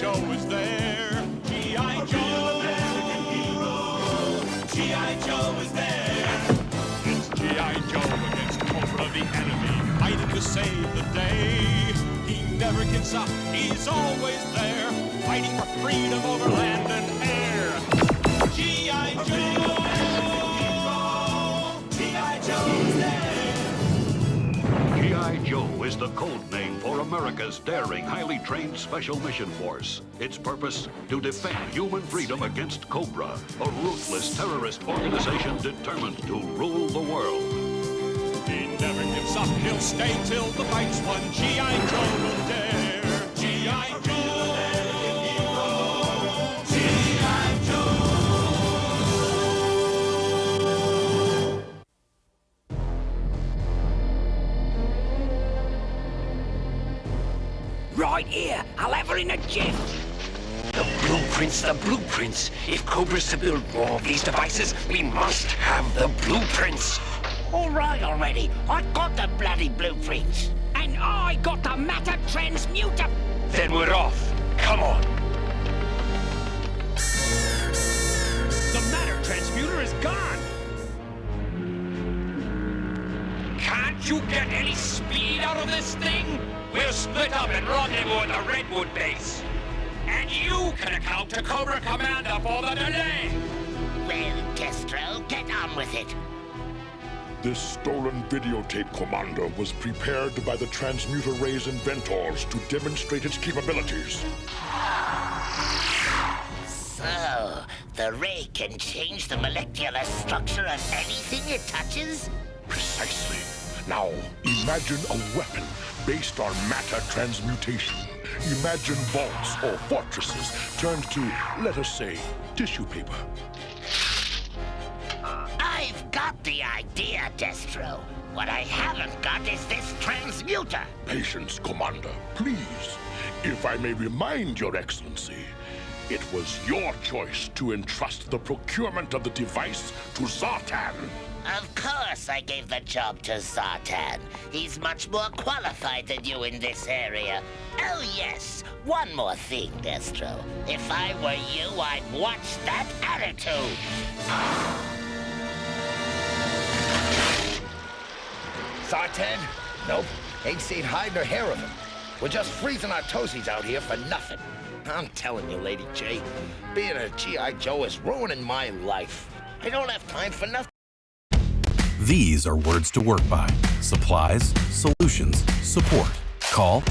Joe is there. G.I. Joe, American hero. G.I. Joe is there. It's G.I. Joe against Cobra the enemy, fighting to save the day. He never gives up, he's always there, fighting for freedom over land and air. G.I. Joe! G.I. Joe is there! G.I. Joe is the code name for America's daring, highly trained Special Mission Force. Its purpose, to defend human freedom against Cobra, a ruthless terrorist organization determined to rule the world. He never gives up, he'll stay till the fight's won. G.I. Joe will dare. G.I. Joe, American hero. G.I. Joe. Right here, I'll have her in a jiff. The blueprints. If Cobra's to build more of these devices, we must have the blueprints. All right already. I got the bloody blueprints. And I got the matter transmuter. Then we're off. Come on. The matter transmuter is gone. Can't you get any speed out of this thing? We'll split up and rendezvous at the Redwood base. And you can account to Cobra Commander for the delay. Well, Destro, get on with it. This stolen videotape, Commander, was prepared by the transmuter ray's inventors to demonstrate its capabilities. So, the ray can change the molecular structure of anything it touches? Precisely. Now, imagine a weapon based on matter transmutation. Imagine vaults or fortresses turned to, let us say, tissue paper. I've got the idea, Destro. What I haven't got is this transmuter. Patience, Commander, please. If I may remind Your Excellency, it was your choice to entrust the procurement of the device to Zartan. Of course I gave the job to Zartan. He's much more qualified than you in this area. Oh yes, one more thing, Destro. If I were you, I'd watch that attitude. Zartan? Nope. Ain't seen hide nor hair of him. We're just freezing our toesies out here for nothing. I'm telling you, Lady J, being a G.I. Joe is ruining my life. I don't have time for nothing. These are words to work by. Supplies, solutions, support. Call.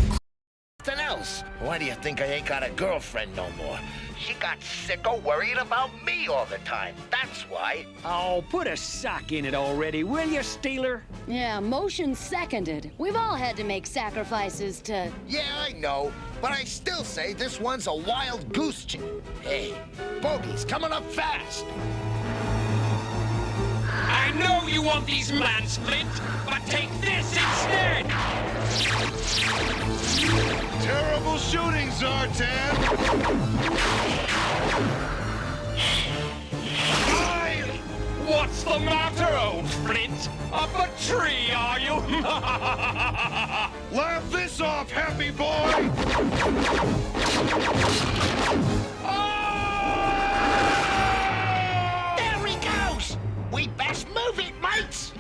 Nothing else. Why do you think I ain't got a girlfriend no more? She got sick of worrying about me all the time. That's why. Oh, put a sock in it already, will you, Steeler? Yeah, motion seconded. We've all had to make sacrifices to... Yeah, I know. But I still say this one's a wild goose chase. Hey, Bogey's coming up fast. I know you want these plans, Flint, but take this instead! Terrible shooting, Zartan! What's the matter, old Flint? Up a tree, are you? Laugh this off, happy boy! There he goes! We best move it, mates!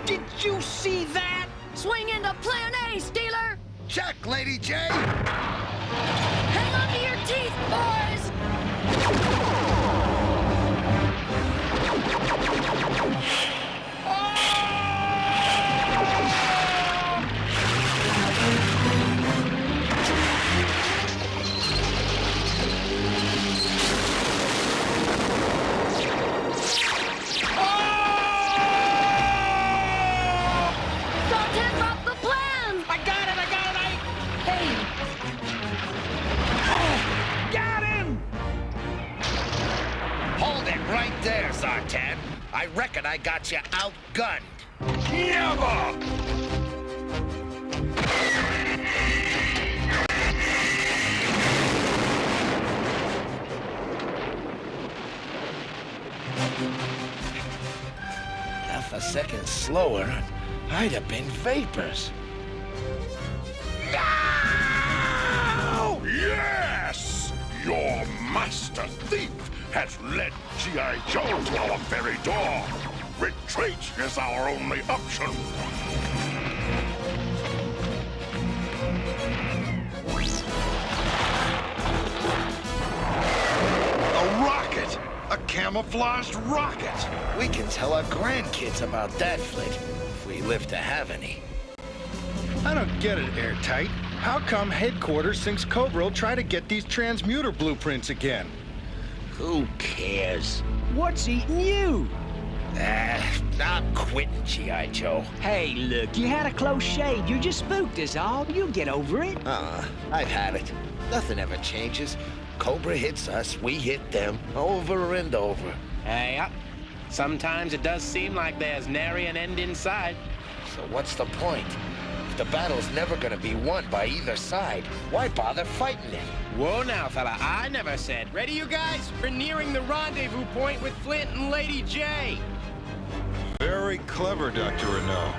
Did you see that? Swing into Plan A, Steeler! Check, Lady J. Hang on to your teeth, boys! Zartan dropped the plan! I got it! Hey, Got him! Hold it right there, Zartan. I reckon I got you outgunned. Never! slower, I'd have been vapors. No! Yes! Your master thief has led G.I. Joe to our very door. Retreat is our only option. A rocket! A camouflaged rocket! We can tell our grandkids about that, Flint, if we live to have any. I don't get it, Airtight. How come headquarters thinks Cobra will try to get these transmuter blueprints again? Who cares? What's eating you? I'm quitting, G.I. Joe. Hey, look, you had a close shave. You just spooked us all. You'll get over it. I've had it. Nothing ever changes. Cobra hits us, we hit them, over and over. Hey, sometimes it does seem like there's nary an end in sight. So what's the point? If the battle's never gonna be won by either side, why bother fighting it? Whoa now, fella, I never said. Ready, you guys? We're nearing the rendezvous point with Flint and Lady J. Very clever, Dr. Renault.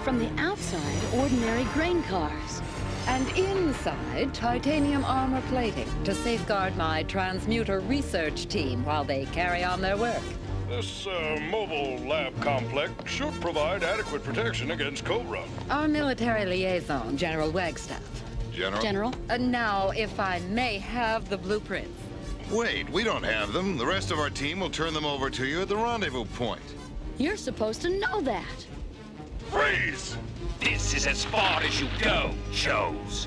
From the outside, ordinary grain cars. And inside, titanium armor plating to safeguard my transmuter research team while they carry on their work. This mobile lab complex should provide adequate protection against Cobra. Our military liaison, General Wagstaff. General? Now, if I may have the blueprints. Wait, we don't have them. The rest of our team will turn them over to you at the rendezvous point. You're supposed to know that. Freeze! This is as far as you go, Joes.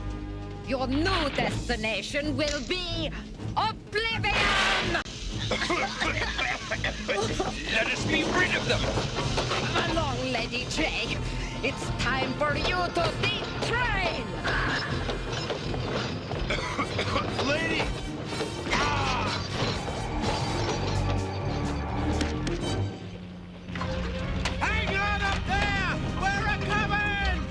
Your new destination will be oblivion! Let us be rid of them. Along, Lady J. It's time for you to detrain! Lady! Hang on up there! We're a-coming!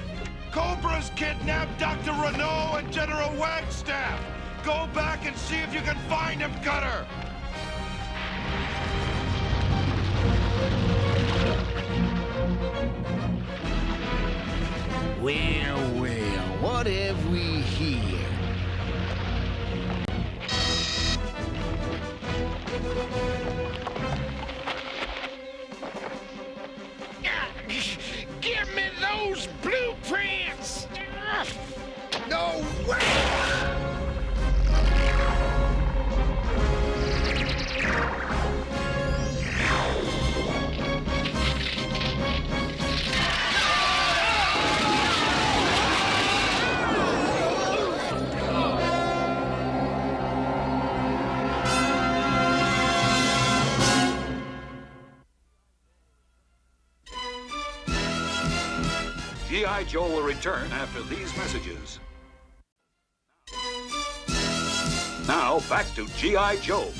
Cobra's kidnapped Dr. Renault and General Wagstaff! Go back and see if you can find him, Cutter! Well, what have we here? Give me those blueprints! No way! G.I. Joe will return after these messages. Now, back to G.I. Joe.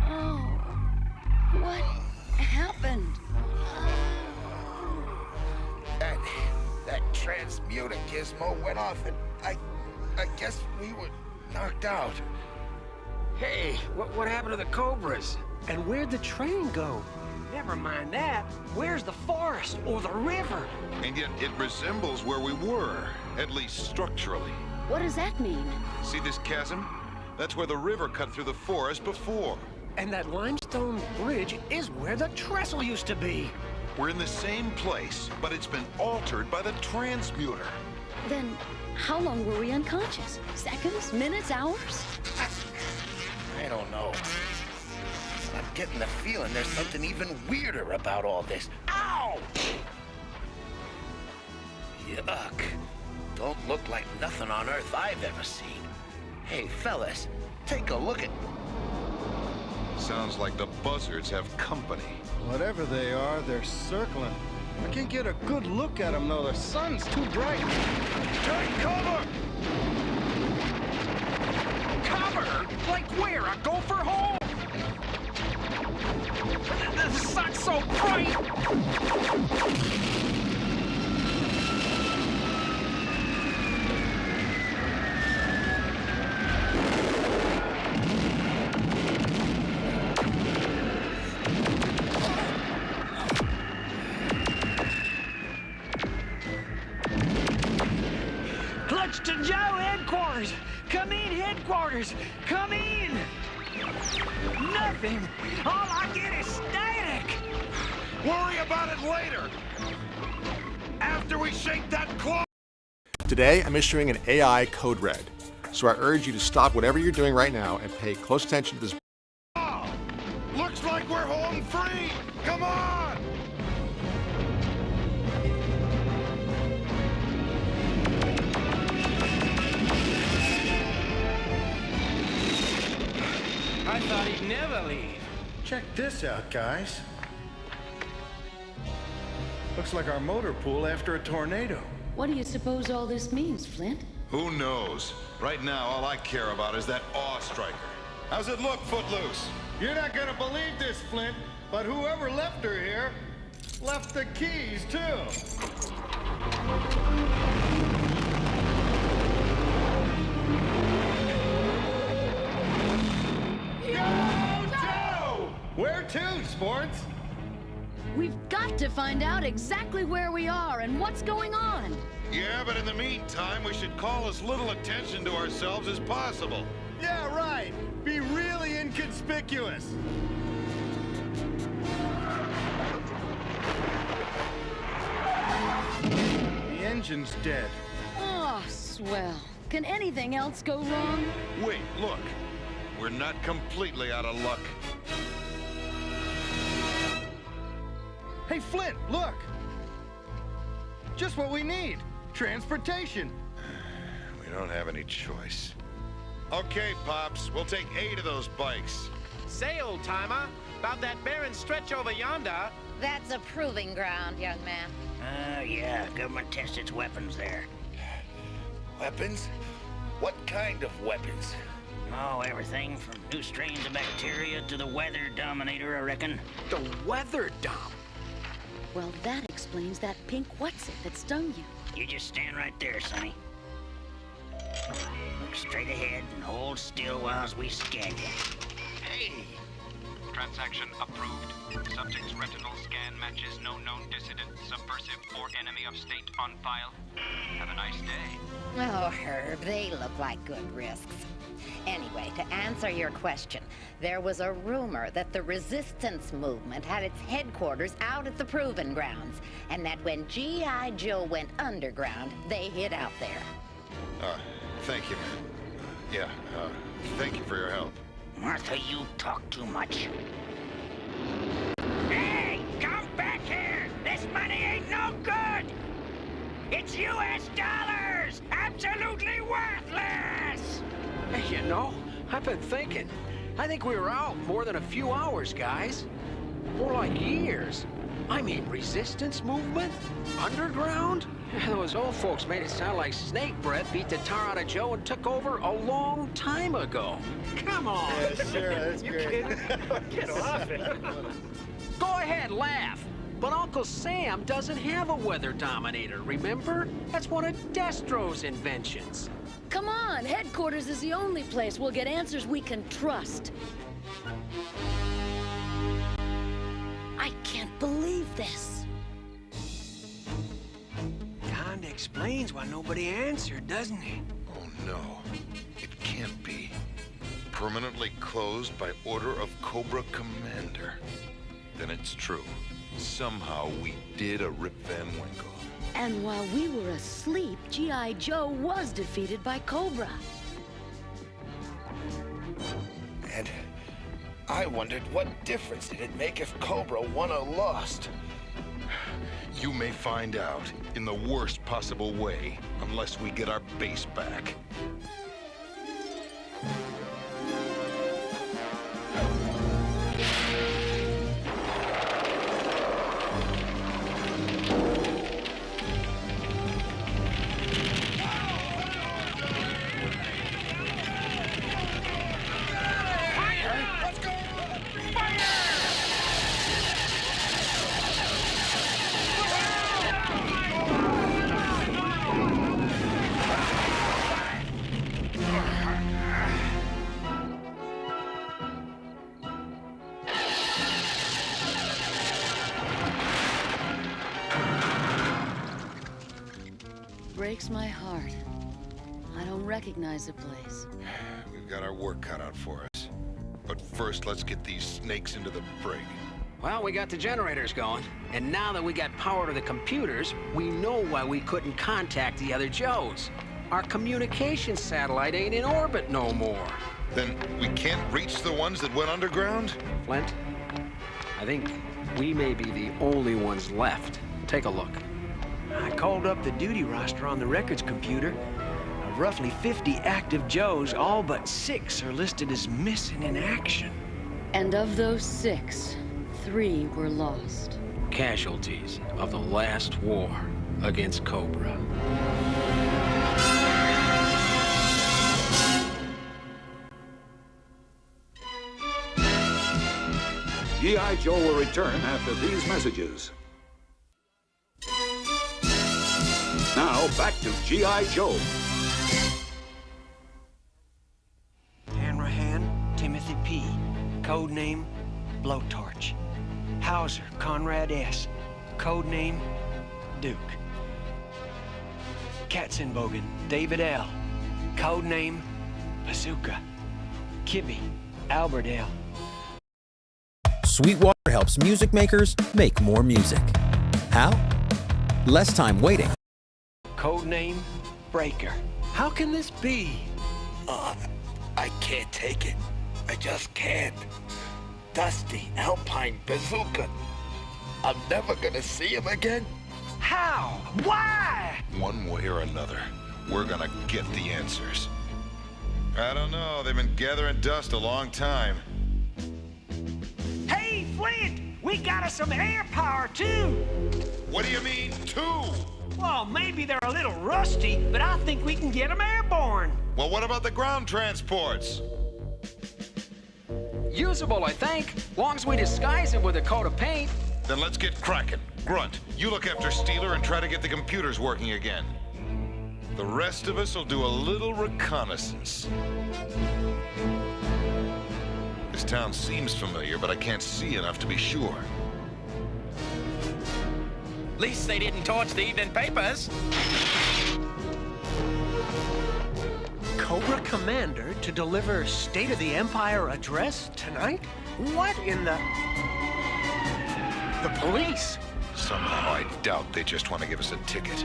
Oh, what happened? That transmuter gizmo went off and I guess we were knocked out. Hey, what happened to the Cobras? And where'd the train go? Never mind that. Where's the forest or the river? And yet it resembles where we were, at least structurally. What does that mean? See this chasm? That's where the river cut through the forest before. And that limestone bridge is where the trestle used to be. We're in the same place, but it's been altered by the transmuter. Then, how long were we unconscious? Seconds? Minutes? Hours? I don't know. I'm getting the feeling there's something even weirder about all this. Ow! Yuck. Don't look like nothing on Earth I've ever seen. Hey, fellas, take a look at... Sounds like the buzzards have company. Whatever they are, they're circling. I can't get a good look at them, though. The sun's too bright. Take cover! Cover? Like where? A gopher hole? The sun's so bright! headquarters. Come in. Nothing. All I get is static. Worry about it later. After we shake that claw. Today, I'm issuing an AI code red. So I urge you to stop whatever you're doing right now and pay close attention to this. Oh, looks like we're home free. Come on. I thought he'd never leave. Check this out, guys. Looks like our motor pool after a tornado. What do you suppose all this means, Flint? Who knows? Right now, all I care about is that awe striker. How's it look, Footloose? You're not gonna believe this, Flint, but whoever left her here left the keys, too. Where to, sports? We've got to find out exactly where we are and what's going on. Yeah, but in the meantime, we should call as little attention to ourselves as possible. Yeah, right. Be really inconspicuous. The engine's dead. Oh, swell. Can anything else go wrong? Wait, look. We're not completely out of luck. Hey, Flint, look! Just what we need. Transportation. We don't have any choice. Okay, Pops, we'll take 8 of those bikes. Say, old-timer, about that barren stretch over yonder. That's a proving ground, young man. Yeah, government tests its weapons there. Weapons? What kind of weapons? Oh, everything from new strains of bacteria to the weather dominator, I reckon. The weather dump. Well, that explains that pink what's-it that stung you. You just stand right there, Sonny. Look straight ahead and hold still while we scan you. Hey! Transaction approved. Subject's retinal scan matches no known dissident, subversive, or enemy of state on file. Have a nice day. Oh, Herb, they look like good risks. Anyway, to answer your question, there was a rumor that the resistance movement had its headquarters out at the Proving Grounds, and that when G.I. Joe went underground, they hid out there. Thank you, man. Thank you for your help. Martha, you talk too much. Hey, come back here! This money ain't no good! It's U.S. dollars! Absolutely worthless! Hey, you know, I've been thinking. I think we were out more than a few hours, guys. More like years. I mean, resistance movement? Underground? Those old folks made it sound like snake breath beat the tar out of Joe and took over a long time ago. Come on. Yeah, sure, that's great. Get off it. Go ahead, laugh. But Uncle Sam doesn't have a weather dominator, remember? That's one of Destro's inventions. Come on, headquarters is the only place we'll get answers we can trust. I can't believe this. Kinda explains why nobody answered, doesn't it? Oh, no. It can't be. Permanently closed by order of Cobra Commander. Then it's true. Somehow we did a Rip Van Winkle. And while we were asleep, G.I. Joe was defeated by Cobra. And I wondered what difference it'd make if Cobra won or lost. You may find out in the worst possible way, unless we get our base back. Breaks my heart. I don't don't recognize the place. We've got our work cut out for us. But first, let's get these snakes into the brig. Well, we got the generators going, and now that we got power to the computers, we know why we couldn't contact the other Joes. Our communication satellite ain't in orbit no more. Then we can't reach the ones that went underground? Flint, I think we may be the only ones left. Take a look. I called up the duty roster on the records computer. Of roughly 50 active Joes, all but 6 are listed as missing in action. And of those 6, 3 were lost. Casualties of the last war against Cobra. G.I. Joe will return after these messages. Now, back to G.I. Joe. Hanrahan, Timothy P. Codename, Blowtorch. Hauser, Conrad S. Codename, Duke. Katzenbogen, David L. Codename, Bazooka. Kibbe, Albert L. Sweetwater helps music makers make more music. How? Less time waiting. Codename, Breaker. How can this be? I can't take it. I just can't. Dusty Alpine Bazooka. I'm never gonna see him again. How? Why? One way or another, we're gonna get the answers. I don't know. They've been gathering dust a long time. Hey, Flint! We got us some air power, too! What do you mean, two? Well, maybe they're a little rusty, but I think we can get them airborne. Well, what about the ground transports? Usable, I think, long as we disguise it with a coat of paint. Then let's get cracking. Grunt, you look after Steeler and try to get the computers working again. The rest of us will do a little reconnaissance. This town seems familiar, but I can't see enough to be sure. At least they didn't torch the evening papers. Cobra Commander to deliver State of the Empire address tonight? What in the... The police? Somehow I doubt they just want to give us a ticket.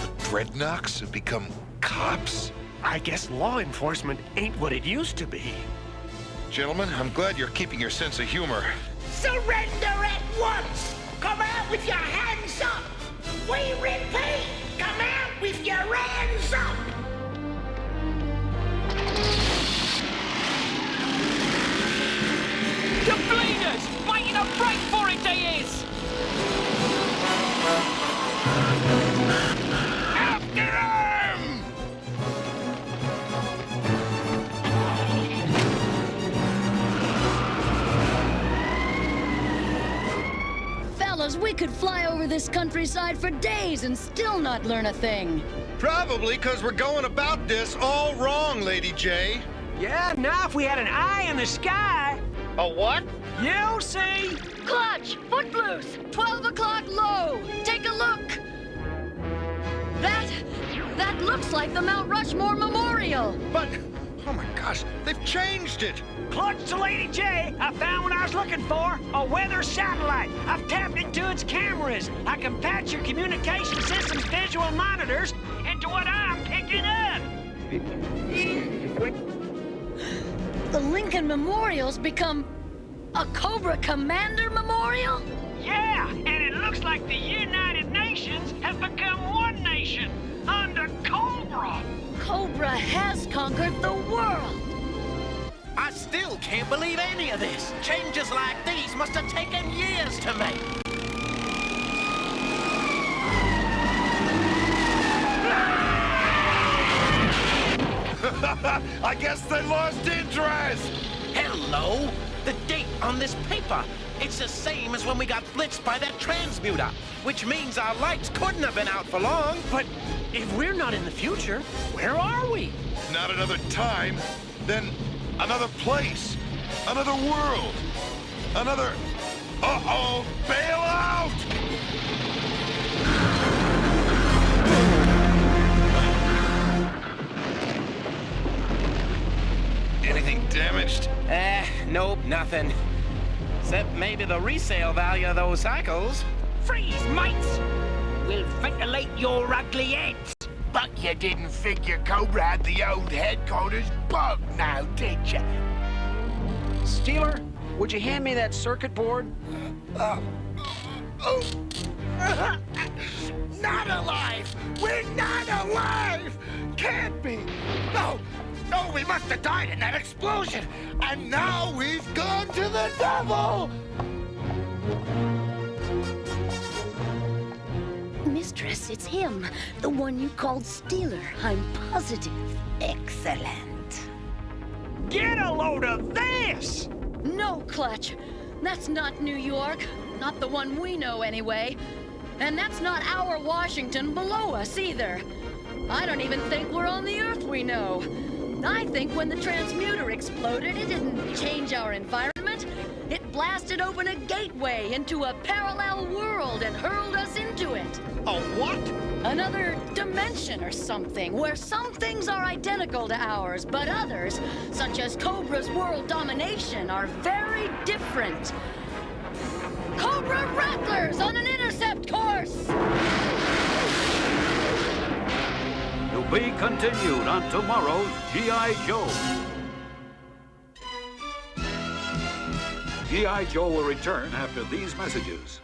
The Dreadnoks have become cops? I guess law enforcement ain't what it used to be. Gentlemen, I'm glad you're keeping your sense of humor. Surrender at once! Come out with your hands up! We repeat! Come out with your hands up! The bleeders! Waiting a break for it, they is! After him! Fellas, we could fly over this countryside for days and still not learn a thing. Probably because we're going about this all wrong, Lady J. Yeah, now if we had an eye in the sky... A what? You see? Clutch! Footloose! 12 o'clock low! Take a look! That looks like the Mount Rushmore Memorial! But, oh my gosh, they've changed it! Clutch to Lady J, I found what I was looking for, a weather satellite. I've tapped into its cameras. I can patch your communication system's visual monitors into what I'm picking up. The Lincoln Memorial's become a Cobra Commander Memorial? Yeah, and it looks like the United Nations have become one nation under Cobra. Cobra has conquered the world. I still can't believe any of this. Changes like these must have taken years to make. I guess they lost interest! Hello? The date on this paper. It's the same as when we got blitzed by that transmuter, which means our lights couldn't have been out for long. But if we're not in the future, where are we? Not another time, then another place, another world, another... Uh-oh, bail out! damaged? Nope, nothing. Except maybe the resale value of those cycles. Freeze, mates! We'll ventilate your ugly heads. But you didn't figure Cobra had the old headquarters bugged now, did you? Steeler, would you hand me that circuit board? Not alive! We're not alive! Can't be! No! No, we must have died in that explosion! And now we've gone to the devil! Mistress, it's him. The one you called Steeler. I'm positive. Excellent. Get a load of this! No, Clutch. That's not New York. Not the one we know, anyway. And that's not our Washington below us, either. I don't even think we're on the Earth we know. I think when the transmuter exploded, it didn't change our environment. It blasted open a gateway into a parallel world and hurled us into it. A what? Another dimension or something, where some things are identical to ours, but others, such as Cobra's world domination, are very different. Cobra Rattlers on an intercept course! To be continued on tomorrow's G.I. Joe. G.I. Joe will return after these messages.